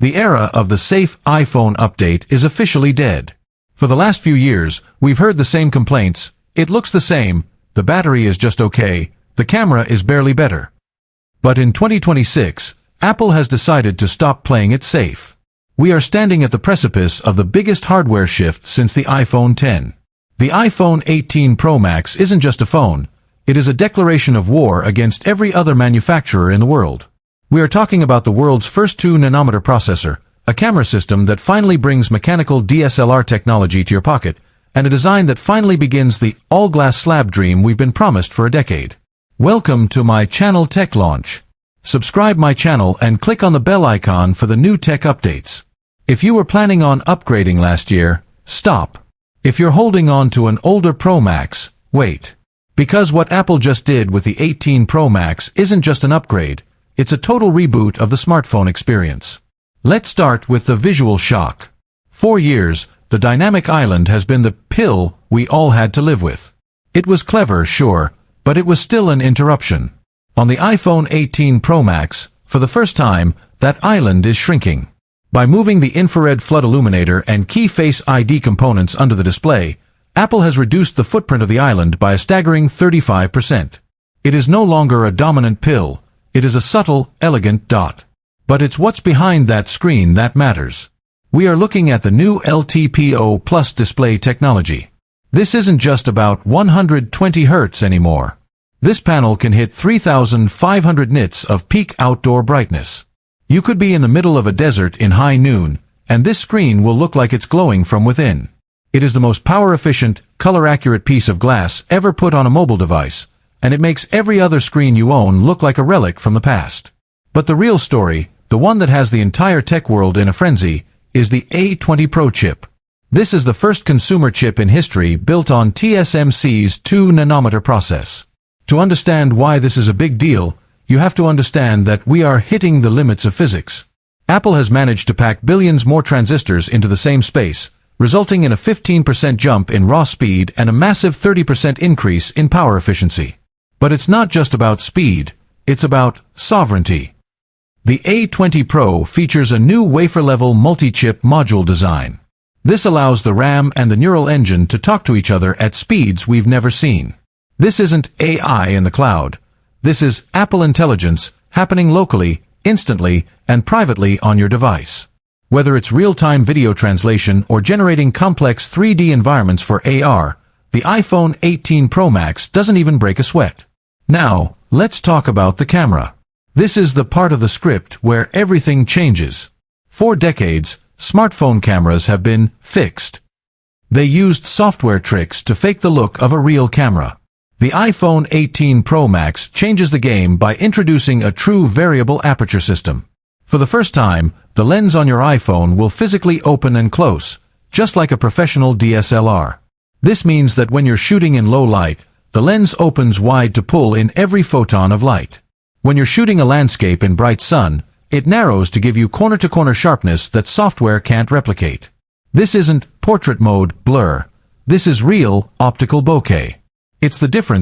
The era of the safe iPhone update is officially dead. For the last few years, we've heard the same complaints. It looks the same, the battery is just okay, the camera is barely better. But in 2026, Apple has decided to stop playing it safe. We are standing at the precipice of the biggest hardware shift since the iPhone X. The iPhone 18 Pro Max isn't just a phone, it is a declaration of war against every other manufacturer in the world. We are talking about the world's first 2nm processor, a camera system that finally brings mechanical DSLR technology to your pocket, and a design that finally begins the all-glass slab dream we've been promised for a decade. Welcome to my channel Tech Launch. Subscribe my channel and click on the bell icon for the new tech updates. If you were planning on upgrading last year, stop. If you're holding on to an older Pro Max, wait. Because what Apple just did with the 18 Pro Max isn't just an upgrade, it's a total reboot of the smartphone experience. Let's start with the visual shock. For years, the dynamic island has been the pill we all had to live with. It was clever, sure, but it was still an interruption. On the iPhone 18 Pro Max, for the first time, that island is shrinking. By moving the infrared flood illuminator and key Face ID components under the display, Apple has reduced the footprint of the island by a staggering 35%. It is no longer a dominant pill, it is a subtle, elegant dot. But it's what's behind that screen that matters. We are looking at the new LTPO Plus display technology. This isn't just about 120 Hz anymore. This panel can hit 3,500 nits of peak outdoor brightness. You could be in the middle of a desert in high noon, and this screen will look like it's glowing from within. It is the most power-efficient, color-accurate piece of glass ever put on a mobile device, and it makes every other screen you own look like a relic from the past. But the real story, the one that has the entire tech world in a frenzy, is the A20 Pro chip. This is the first consumer chip in history built on TSMC's 2nm process. To understand why this is a big deal, you have to understand that we are hitting the limits of physics. Apple has managed to pack billions more transistors into the same space, resulting in a 15% jump in raw speed and a massive 30% increase in power efficiency. But it's not just about speed, it's about sovereignty. The A20 Pro features a new wafer-level multi-chip module design. This allows the RAM and the neural engine to talk to each other at speeds we've never seen. This isn't AI in the cloud. This is Apple intelligence happening locally, instantly, and privately on your device. Whether it's real-time video translation or generating complex 3D environments for AR, the iPhone 18 Pro Max doesn't even break a sweat. Now, let's talk about the camera. This is the part of the script where everything changes. For decades, smartphone cameras have been fixed. They used software tricks to fake the look of a real camera. The iPhone 18 Pro Max changes the game by introducing a true variable aperture system. For the first time, the lens on your iPhone will physically open and close, just like a professional DSLR. This means that when you're shooting in low light, the lens opens wide to pull in every photon of light. When you're shooting a landscape in bright sun, it narrows to give you corner-to-corner sharpness that software can't replicate. This isn't portrait mode blur. This is real optical bokeh. It's the difference